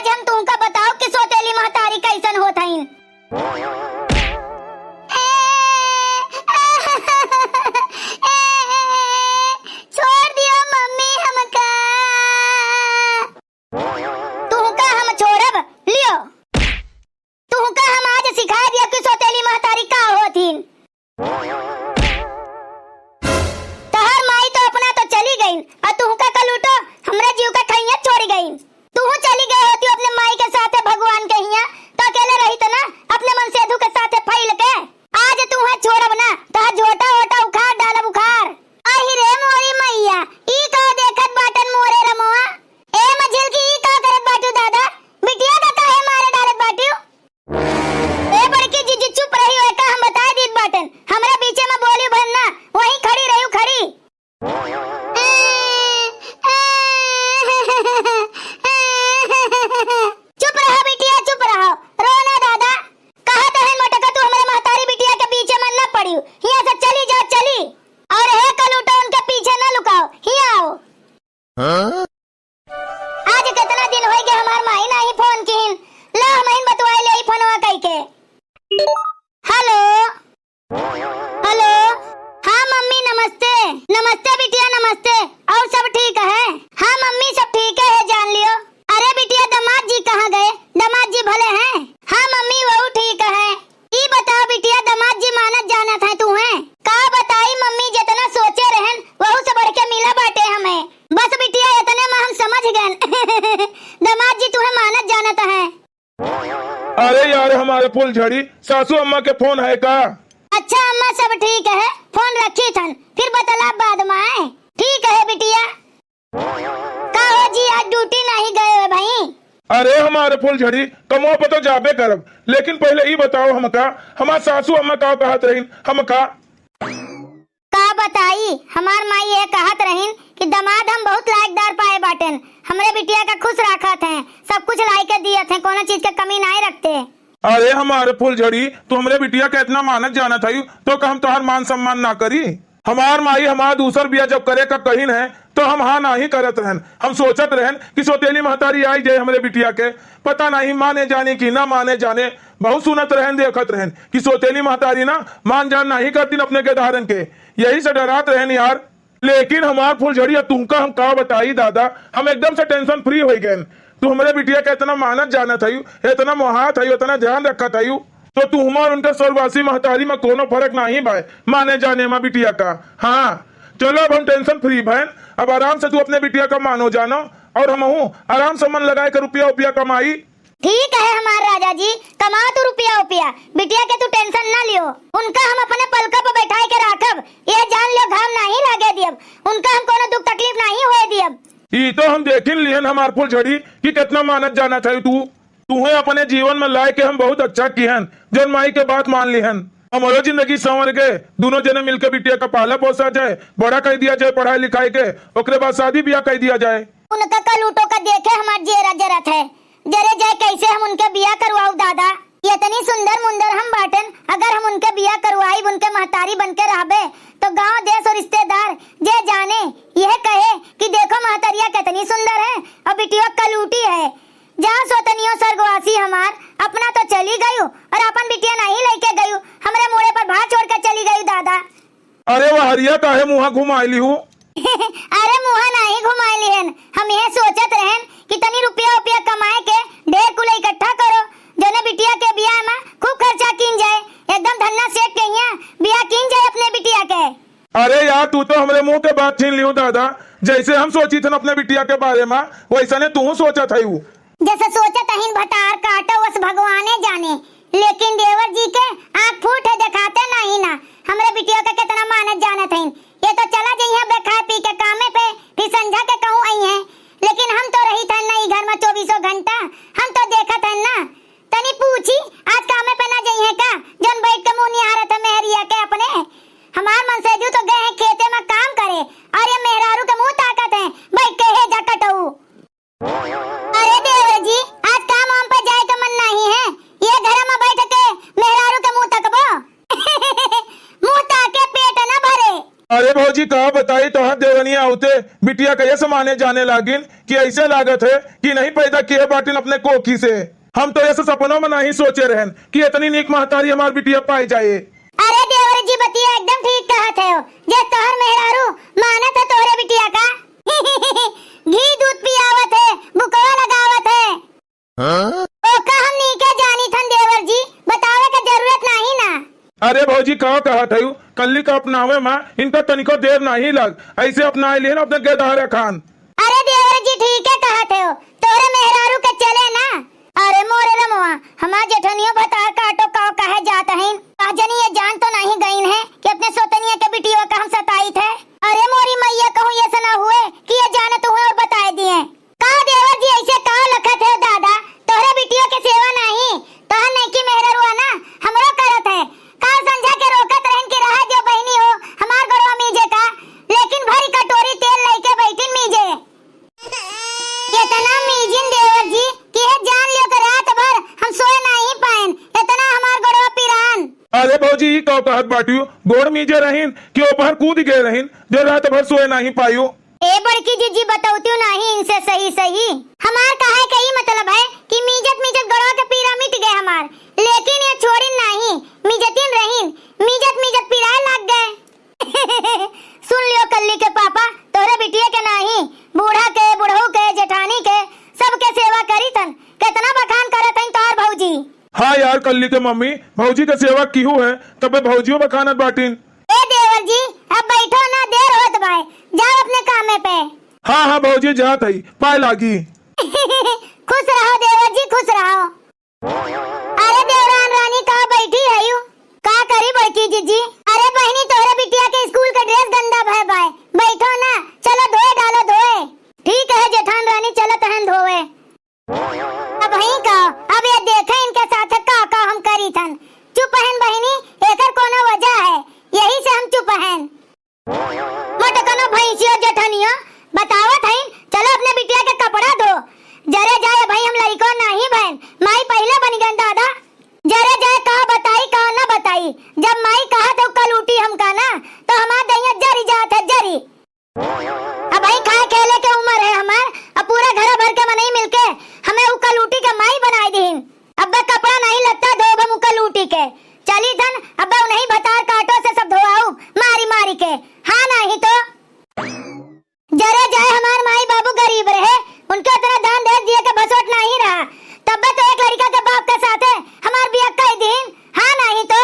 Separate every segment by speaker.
Speaker 1: आज हम तुमका बताओ कि सौतेली महतारी कैसन होत हईन। छोड़ दियो मम्मी हमका। तुमका हम छोड़ब लियो। तुमका हम आज सिखा दिया कि सौतेली महतारी का होतीन। तहर माई तो अपना तो चली गई और तुमका कल उठो हमरा जीव का खैया छोड़ गई। तू चली गई होती अपने माई के साथ भगवान के हिया तो अकेले रही तो ना अपने मन सेधु के साथ फैल के। आज तू है छोड़ब ना तो झोटा ओटा उखाड़ डालब उखाड़। आही रे मोरी मैया ई का देखत बाटन मोरे रमवा। ए मझिल की ई का करत बाटू दादा बिटिया का काहे मारे डालत बाटू। ए बड़की जीजी चुप रही हो का हम बता दीत बाटन हमरा बीचे में बोली भरना वहीं खड़ी रही खड़ी। चुप रहो बिटिया चुप रहो रोना दादा। कहा तो है मोटका तू हमारे महतारी बिटिया के पीछे मन न पड़ी यहाँ से चली जा चली। और है कल उठो उनके पीछे न लुकाओ यहाँ आओ। आज कितना दिन हो गए हमार माई ना ही फोन कीन ला महीन बतवाई ले फोनवा कई के। हेलो हेलो हाँ मम्मी नमस्ते। नमस्ते बिटिया नमस्ते। और सब ठीक है? हाँ मम्मी सब ठीक है जान लियो। अरे बिटिया दामाद जी कहाँ गए? दामाद जी भले हैं? हाँ मम्मी वो ठीक है। ई बताओ बिटिया दामाद जी मानत जाना था तू है का बताई मम्मी जितना सोचे रहन वहू से बढ़ के मिला बाटे हमें। बस बिटिया इतने में हम समझ गए दामाद जी तुम्हें मानत जाना है।
Speaker 2: अरे यार हमारे फुलझड़ी सासू अम्मा के फोन है का?
Speaker 1: अच्छा अम्मा सब ठीक है फोन रखी थन फिर बतला बाद में आए। ठीक है बिटिया। का हो जी आज ड्यूटी नहीं गए भाई?
Speaker 2: अरे हमारे फुलझड़ी कमो पर तो जाबे करब लेकिन पहले ही बताओ हमका हमार सासू अम्मा का कहत रहीन हमका
Speaker 1: का बताई। हमार माई ये कहत रहीन कि दामाद हम बहुत लायकदार पाए बाटन हमरे बिटिया का खुश रखत हैं सब कुछ लाई के दिए थे कोनो चीज के कमी नहीं रखते।
Speaker 2: अरे हमारे फुलझड़ी तू हमरे बिटिया के इतना मानत जाना था तो का हम तोहर मान सम्मान ना करी। हमार माई हमार दूसर बिया जब करे का कहीन है तो हम हाँ नहीं करत रहन। हम सोचत रहन कि सौतेली महतारी आई जाए हमरे बिटिया के पता नहीं माने जाने की ना माने जाने। बहुत सुनत रहन देखत रहन कि सौतेली महतारी ना मान जान नहीं करती अपने के धारण के यही से डरात रहन यार। लेकिन हमार फुलझड़ी तुमका हम का बताई दादा हम एकदम से टेंशन फ्री हो गए। तू हमारे बिटिया का इतना मानत जाना था इतना मोहात है इतना ध्यान रखा था तो तू हमार उनके स्वर्गवासी महतारी में कोनो फर्क नहीं भाई माने जाने में बिटिया का। हाँ चलो अब हम टेंशन फ्री बहन अब आराम से तू अपने बिटिया का मानो जानो और हम आराम से मन लगाए कर रुपया उपया कमाई।
Speaker 1: ठीक है हमारे राजा जी कमाओ तू रुपया उपया बिटिया के तू टेंशन ना लियो। उनका हम अपने पलका पर बैठाए के राखब ये जान लियो घाम नहीं लागे दियब उनका हम कोनो दुख तकलीफ नहीं होए दियब।
Speaker 2: ई तो हम देखिन लिहन हमार फुलझड़ी कि कितना मानत जाना था तू है अपने जीवन में लाए के हम बहुत अच्छा किहन जन माई के बात मान लिहन। हमारो जिंदगी संवर के दोनों जने मिलकर बिटिया का पाला पोसा जाए बड़ा कह दिया जाए पढ़ाई लिखाई के ओकरे बाद शादी ब्याह कह दिया जाए।
Speaker 1: उनका कल उठो का देखे हमार जेरा जरत है जरे जाए कैसे हम उनके बिया करवाऊ दादा। इतनी सुंदर मुंदर हम बाटन अगर हम उनके बिया करवाई उनके महतारी बन के रहबे तो गांव देश और रिश्तेदार जे जाने यह कहे कि देखो महतरिया कितनी सुंदर है और बिटिया कलूटी है। जहाँ सोतनियो स्वर्गवासी हमार अपना तो चली गई और अपन बिटिया नहीं लेके गई हमरे मोड़े पर भाग छोड़ कर चली गई दादा।
Speaker 2: अरे वह हरिया काहे मुहा घुमाइली हूँ
Speaker 1: अरे मुहा नहीं घुमाइली हन हम यह सोचत रहन कि तनी रुपया उपया कमाए के ढेर कुल इकट्ठा करो जने बिटिया के बियाह में खूब खर्चा कीन जाए एकदम धन्ना सेठ के यहाँ बियाह कीन जाए अपने बिटिया के।
Speaker 2: अरे यार तू तो हमरे मुंह के बात छीन लियो दादा जैसे हम सोची थे अपने बिटिया के बारे में वैसा ने तू सोचा था
Speaker 1: जैसे सोचा तहिन भटार काटो बस भगवाने जाने लेकिन देवर जी के आँख फूट है दिखाते नहीं ना हमरे बिटिया का कितना मानत जाना था ये तो चला जाइए बेखा पी के कामे पे फिर संझा के कहूँ आई है लेकिन हम तो रही था नहीं घर में 24 घंटा हम तो देखा था ना तनी पूछी आज कामे पे ना जाइए का जन बैठ के मुंह निहारत है मेहरिया के अपने हमार मन से तो गए हैं खेते में काम करे और ये मेहरारू के मुंह ताकत है बैठ के हे जा कटऊ। अरे देवर जी आज काम हम पे जाए का मन नहीं है ये घर में बैठ के मेहरारू के मुंह तकबो मुंह ताके पेट न भरे।
Speaker 2: अरे भौजी कहा बताई तो हाथ देवर ओतनिया होते बिटिया कैसे माने जाने लागिन कि ऐसे लागत है कि नहीं पैदा किए बाटिन अपने कोखी से। हम तो ऐसे सपनों में नहीं सोचे रहन कि इतनी नीक महतारी हमार बिटिया पाई जाए।
Speaker 1: अरे देवर जी बतिया एकदम ठीक कहत है। जे तोहर मेहरारू मानत है तोहरे बिटिया का घी दूध पियावत है, बुकवा लगावत है। ओका हम नीके जानी थन देवर जी, बतावे का जरूरत नहीं ना।
Speaker 2: अरे भौजी कहा कहत है कल्ली का अपनावे में इनका तनिको देर नहीं लग, ऐसे अपना लिए अपने गेदारा खान।
Speaker 1: अरे देवर जी ठीक है कहत है, तोरे मेहरारू के चले ना। अरे मोरे रमवा हमार जेठनियो बता काटो का कहे जात है। आजनी ये जान तो नहीं गईन है कि अपने सोतनिया के बिटिया का हम सताई थे। अरे मोरी मैया कहूँ ये सना हुए कि ये जानत हुए और बताए दिए। कहा देवर जी ऐसे कहा लखत है दादा, तोहरे बिटियों के सेवा नहीं तोहर नहीं की मेहरारू ना हमरो करत है। का समझा के रोकत रहन के रहा जो बहनी हो हमार गरवा मीजे का, लेकिन भरी कटोरी तेल लेके बैठिन मीजे। इतना मीजिन देवर जी कि है जान लियो के रात भर हम सोए नहीं पाएन, इतना हमार गरवा पिरान।
Speaker 2: अरे भौजी कहो कहत बाटियो गोड़ मीजे रहीन कि ऊपर कूद गए रहीन जो रात भर सोए नहीं पायु।
Speaker 1: ए बड़की जीजी बताऊती नहीं इनसे सही सही। हमार कहे का ही मतलब है कि मीजत मीजत गड़वा के पीरा मिट गए हमार, लेकिन ये छोड़िन नहीं मीजतिन रहीन, मीजत मीजत पीरा लग गए। सुन लियो कल्ली के पापा, तोरे बिटिया के नहीं बूढ़ा के बुढ़ऊ के जेठानी के सबके सेवा करी तन, कितना बखान करत हन तोर भौजी।
Speaker 2: हाँ यार कल्ली के मम्मी भौजी के सेवा की है तबे भौजियों बखानत बाटिन।
Speaker 1: ए देवर जी अब बैठो ना, देर होत बाय, जाओ अपने कामे पे।
Speaker 2: हाँ हाँ भौजी जात है पाए लागी।
Speaker 1: खुश रहो देवर जी खुश रहो। अरे देवरान रानी कहाँ बैठी है यू? का करी बड़की जीजी? अरे बहनी तोरे बिटिया के स्कूल का ड्रेस गंदा भय बाय, बैठो ना, चलो धोए डालो धोए। ठीक है जेठान रानी चलो तहन धोए। अब वहीं का अब ये देखे इनके साथ का हम करी थन। चुप हन बहनी, एकर कोनो वजह है, यही से हम चुप हन। मोटकनो भैंसियो जेठनियो बतावत हइन चलो अपने बिटिया के कपड़ा धो। जरे जाए भाई हम लड़को नहीं बहन, माई पहले बन गन दादा। जरे जाए कहा बताई कहा ना बताई, जब माई कहा तो कल उठी हम का ना तो हमार दैया जरी जात है जरी। अब भाई खाए खेले के उम्र है हमार, अब पूरा घर भर के मनई मिलके हमें उकल उठी के माई बनाई दीन। अब कपड़ा नहीं लगता धो हम उकल उठी के चली धन, अब नहीं भतार काटो से सब धोआऊ मारी मारी के। हाँ नहीं तो जरा जाए हमार माई बाबू गरीब रहे, उनके तरह दान दे दिए के बसोट नहीं रहा, तब तो एक लड़का के बाप के साथ है हमार बिया कह दीन। हाँ नहीं तो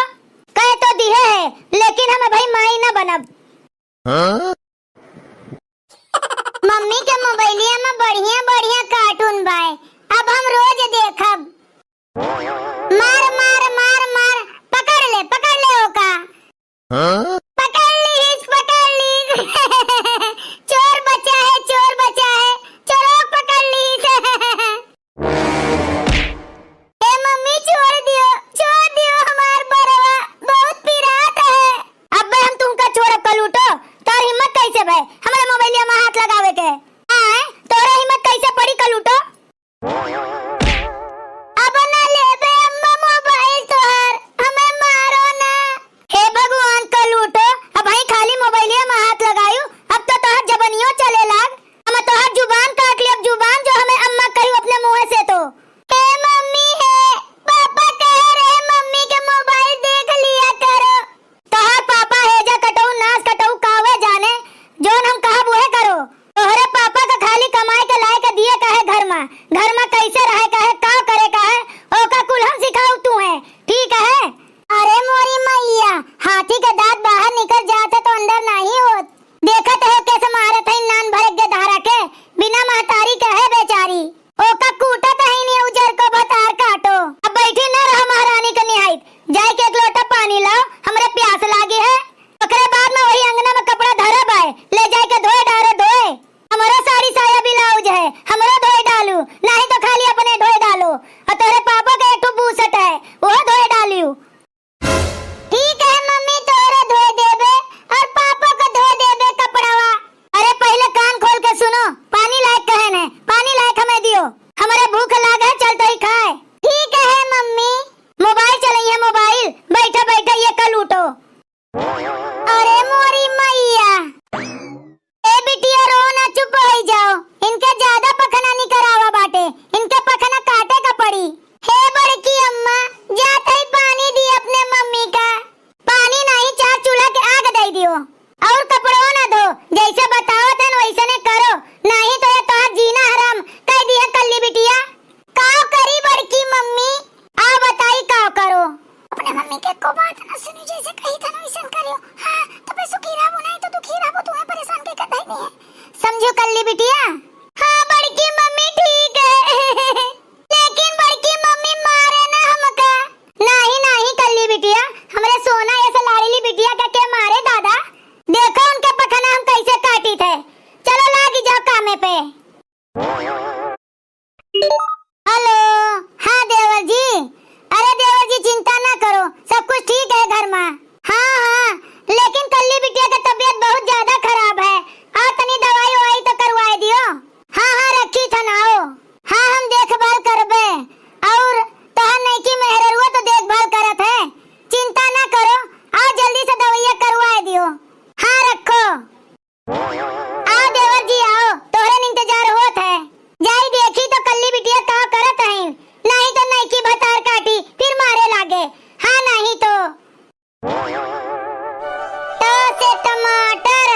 Speaker 1: कह तो दिए है, लेकिन हम भाई माई ना बनब। मम्मी के मोबाइलिया में बढ़िया बढ़िया कार्टून बाय, अब हम रोज देखब। मार मार मार मार पकड़ ले ओका। पकड़ ली चोर बचा है चोरों पकड़ ली। ए मम्मी छोड़ दियो हमार बरवा बहुत पिरात है। अब हम तुमका छोड़ कल उठो, तोर हिम्मत कैसे भय हमारे मोबाइलिया में हाथ लगावे के? आए तोरा हिम्मत कैसे पड़ी कल उठो? अब ना लेबे अम्मा मोबाइल तोहर, हमें मारो ना। हे भगवान कल उठो, अब भाई खाली मोबाइलिया में हाथ लगायू, अब तो तोहर जबनियों चले लाग, हम तोहर जुबान काट ली, अब जुबान जो हमें अम्मा कही अपने मुंह से तो। हे मम्मी है पापा कह रहे मम्मी के मोबाइल देख लिया करो। तोहर पापा है जा कटऊ नास कटऊ कावे जाने, जोन हम कहा बुहे करो। तोहरे पापा का खाली कमाई के लाए के दिए कहे घर में कैसे रहे कहे का करे कहे ओका कुल हम सिखाऊ तू है, ठीक है? अरे मोरी मैया हाथी के दांत बाहर निकल जाते तो अंदर नहीं होत। देखत है कैसे मारत है नान भरे के धारा के, बिना महतारी के है बेचारी। ओका कूटत है नहीं उजर को भतार काटो। अब बैठी न रह महारानी के निहायत, जाए के एक लोटा पानी लाओ, हमरे प्यास लागी है। ओकरे बाद में वही अंगना में कपड़ा धरे बाय, ले जाए के धोए डारे धोए। हमारा साड़ी साया ब्लाउज है, हमरो धोए डालू, नहीं तो खाली अपने धोए डालो। और तेरे पापा का एक बूसट है, वो धोए डालियो। ठीक है मम्मी तोरे धोए देबे और पापा को धोए देबे कपड़ावा। अरे पहले कान खोल के सुनो, पानी लायक कहन है, पानी लायक हमें दियो, हमारे भूख लाग है चलते ही खाए। ठीक है मम्मी। मोबाइल चलाइए मोबाइल, बैठा बैठा ये कल उठो। अरे मोरी मैया ए चुप हो जाओ, इनके ज्यादा पखना नहीं करावा बाटे, इनके पखना काटे का पड़ी। हे बड़की अम्मा, जाते ही पानी दी अपने मम्मी का। पानी नहीं, चार चूल्हा के आग दे दियो और कपड़ों ना धो, जैसे बताओ थे वैसे ने करो, नहीं तो ये तोहार जीना हराम कह दिया कल्ली बिटिया। काव करी बड़की मम्मी, आओ बताई काव करो। अपने मम्मी के को बात ना सुनी, जैसे कही था ना वैसे करियो। हां तो पे सुखी रहबो, नहीं तो दुखी रहबो, तुम्हें परेशान के कतई नहीं है, समझो कल्ली बिटिया। हां बड़की मम्मी ठीक है लेकिन बड़की मम्मी मारे ना हमका। नहीं नहीं कल्ली बिटिया, हमरे सोना ऐसे लाडली बिटिया के मारे दादा। देखो उनके पखना हम कैसे काटी थे। चलो लागी जाओ कामे पे। हेलो, हाँ देवर जी। अरे देवर जी चिंता ना करो, सब कुछ ठीक है घर में। हाँ हाँ, लेकिन कल्ली बिटिया की तबीयत बहुत ज्यादा खराब है, और तनी दवाई ववाई तो करवाए दियो। हाँ हाँ रखी था ना हो। हाँ हम देखभाल करबे, और तोहर नहीं की मेहररुआ तो देखभाल करत है, चिंता ना करो। आओ जल्दी से दवाइयाँ करवाए दियो। हाँ रखो। आओ देवर जी आओ, तोहरे इंतजार होत है। जाई देखी तो कल्ली बिटिया का करत है, नहीं तो नहीं की भतार काटी फिर मारे लागे। हाँ नहीं तो से टमाटर,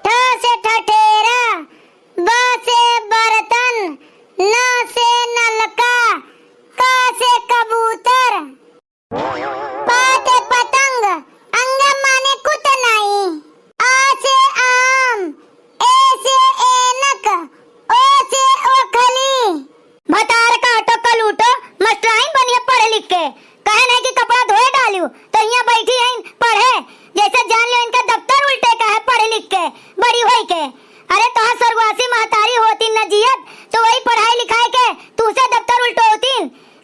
Speaker 1: ठ से ठठेरा, ब से बर्तन, न से नलका, क से कबूतर, प से पतंग, अंग माने कुत नहीं, आ से आम, ए से ऐनक, ओ से ओखली। भतार काटो कलूटो, मास्टराइन बनिए पढ़े लिख के, कहे नहीं कि कपड़ा धोए डालियो तो यहाँ बैठी है पढ़े, जैसे जान लो इनका दफ्तर उल्टे का है पढ़े लिख के बड़ी होई के। अरे तो स्वर्गवासी महतारी होती न जियत तो वही पढ़ाई लिखाई के तुसे दफ्तर उल्टो होती,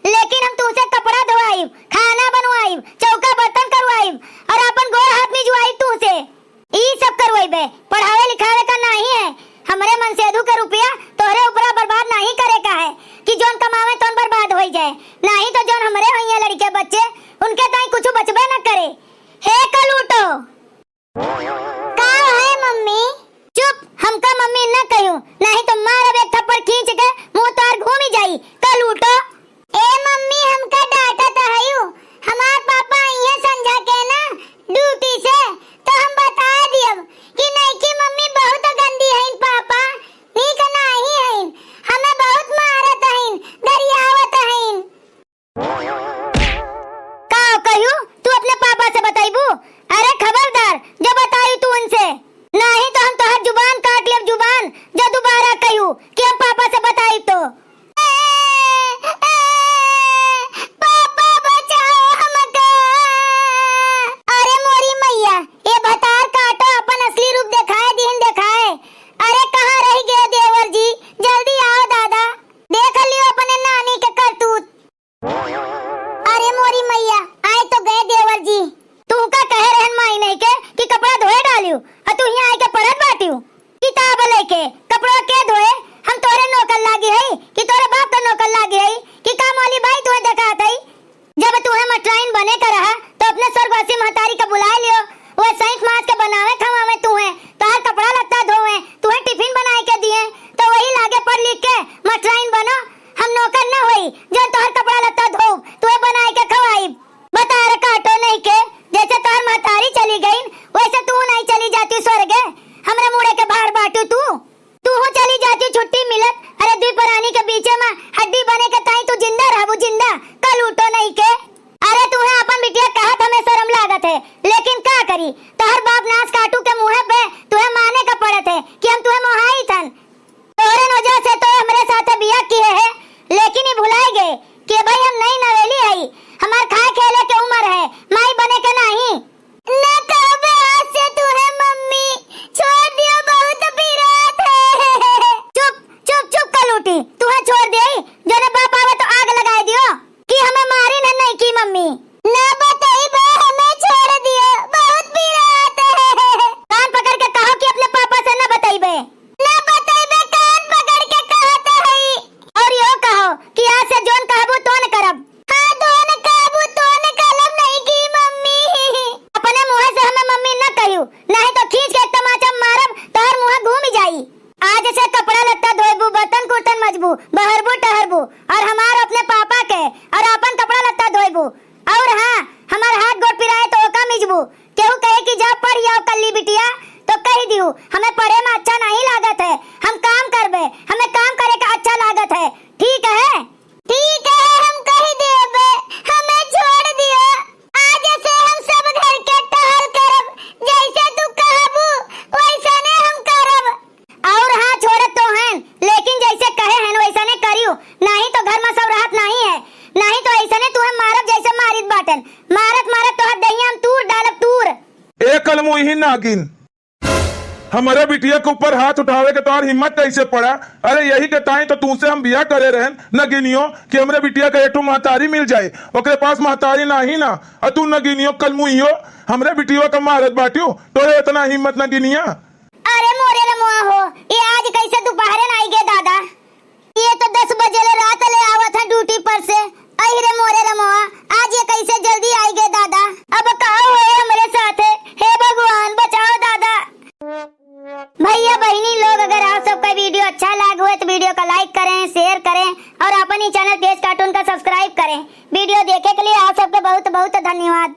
Speaker 1: लेकिन हम तुसे कपड़ा धोआई, खाना बनवाई, चौका बर्तन करवाई और अपन गोर हाथ में जुआई तुसे ई सब करवाइबे। पढ़ावे लिखावे का नहीं है, हमरे मनसेधु के रुपया तोहरे ऊपर बर्बाद नहीं करे का है कि जोन कमावे तोन बर्बाद हो जाए, नहीं तो जोन हमरे होइया लड़के बच्चे उनके ताई कुछ बचबे न करे। हे कलूटो का है मम्मी? चुप, हमका मम्मी न कहूं, नहीं तो मारब एक थप्पड़ खींच के मुंह तार घूम जाई। कलूटो ए मम्मी हमका डांटत हयू, हमार पापा ये समझा के ना ड्यूटी से तो हम बता दियब कि नहीं की मम्मी बहुत गंदी है पापा, नीक नहीं है, हमें बहुत मारत है, गरियावत है। का कहूं तू अपने पापा से बताइबू? अरे खबरदार जो बताई तू उनसे, नहीं तो हम तोहर जुबान काट लेब, जुबान जो दोबारा कहूं कि हम पापा से बताई तो। पापा बचाओ हमका। अरे मोरी मैया, ये भतार काटो अपन असली रूप दिखाए, दिन दिखाए। अरे कहाँ रह गए देवर जी, जल्दी आओ दादा, देख लियो अपने नानी के करतूत। अरे मोरी मैया आए तो गए देवर जी, तू का कह रहन माई नहीं के कि कपड़ा धोए डालियो और तू यहाँ आके पढ़त बाटियो किताब लेके। कपड़ा के धोए, हम तोरे नौकर लागी है कि तोरे बाप का नौकर लागी है कि काम वाली भाई तुम्हें दिखात है। जब तुम्हें मटराइन बने का रहा तो अपने स्वर्गवासी महतारी का बुला लियो, वो सैंक मास के बनावे खवावे तुम्हें, तोहर कपड़ा लत्ता धोवे, तुम्हें टिफिन बनाए के दिए, तो वही लागे पढ़ लिख के मटराइन बनो। हम नौकर न होई जो तोहर कपड़ा लत्ता धो तुम्हें बनाए के खवाई। बता रे काटो नहीं के, जैसे तोहर महतारी चली गई वैसे तू नहीं चली जाती स्वर्ग, हमरे मुड़े के बाहर बाटू तू हो चली जाती छुट्टी मिलत। अरे दुई प्राणी के बीच में हड्डी बने के ताई तू जिंदा रहबू, जिंदा कल उठो नहीं के। अरे तुम्हें अपन बिटिया कहत हमें शर्म लागत है, लेकिन का करी तोहर बाप नाच काटू के मुंह पे तुम्हें माने का पड़त है कि हम तुम्हें मोहाई थन। तोहरे वजह से तो हमरे साथ बियाह किए है, लेकिन ये भुलाए गए कि भाई हम नहीं नवेली है, हमार खाए खेले के उम्र है, माई बने के नहीं। न कहबे आज से तू है मम्मी, छोड़ दियो बहुत बिरात है। चुप चुप चुप कलूटी, तू है छोड़ दे, जने बाप आवे तो आग लगाए दियो कि हमें मारी नहीं की मम्मी। न बताई बे हमें छोड़ दियो, बहुत बिरात है। कान पकड़ के कहो कि अपने पापा से न बताई बे, न बताई बे, कान पकड़ के कहत है। और यो कहो कि आज से जोन कहबू तोन करब। हाँ दोन कहबू तोन कलम नहीं की मम्मी। अपने मुंह से हमें मम्मी न कहू, नहीं तो खींच के तमाचा मारब तोहर मुंह घूम जाई। आज से टहरबू और हमार अपने पापा के और अपन कपड़ा लत्ता धोइबू और हाँ हमार हाथ गोड़ पिराए तो ओका मिजबू केहू कहे कि जा पढ़ आओ कल्ली बिटिया तो कह दियो हमें पढ़े में अच्छा नहीं लागत है हम काम करबे हमें काम करे का अच्छा लागत है ठीक है हम कह देबे हमें छोड़ दियो आज से हम सब घर के टहल करब जैसे तू कहबू वैसा ने हम करब और हाँ छोड़त तो हैं लेकिन जैसे कहे हैं वैसा ने करियो नहीं तो घर में सब राहत नहीं है नहीं तो ऐसा ने तुम्हें मारब जैसे मारित बाटन मारत तो हाथ दही हम तूर डालब तूर
Speaker 2: एक कलमू ही नागिन हमारे बिटिया के ऊपर हाथ उठावे के तोहर हिम्मत कैसे पड़ा। अरे यही के ताई तो तुमसे हम बिया करे रहन नगिनियो कि हमरे बिटिया का एक महतारी मिल जाए ओकरे पास महतारी नहीं ना और तू नगिनियो कलमुइयो हमरे बिटिया का मारत बाटियो तो इतना हिम्मत नगिनिया।
Speaker 1: अरे मोरे रमुआ हो ये आज कैसे दोपहर में आई गे दादा ये तो 10 बजे ले रात ले आवत है ड्यूटी पर से आई रे मोरे रमुआ आज ये कैसे जल्दी आई गे दादा अब कहाँ हुए हमारे साथ हे भगवान बचाओ दादा। भैया बहनी लोग अगर आप सबका वीडियो अच्छा लगा हुआ तो वीडियो को लाइक करें शेयर करें और अपनी चैनल तेज कार्टून का सब्सक्राइब करें। वीडियो देखने के लिए आप सबको बहुत बहुत धन्यवाद।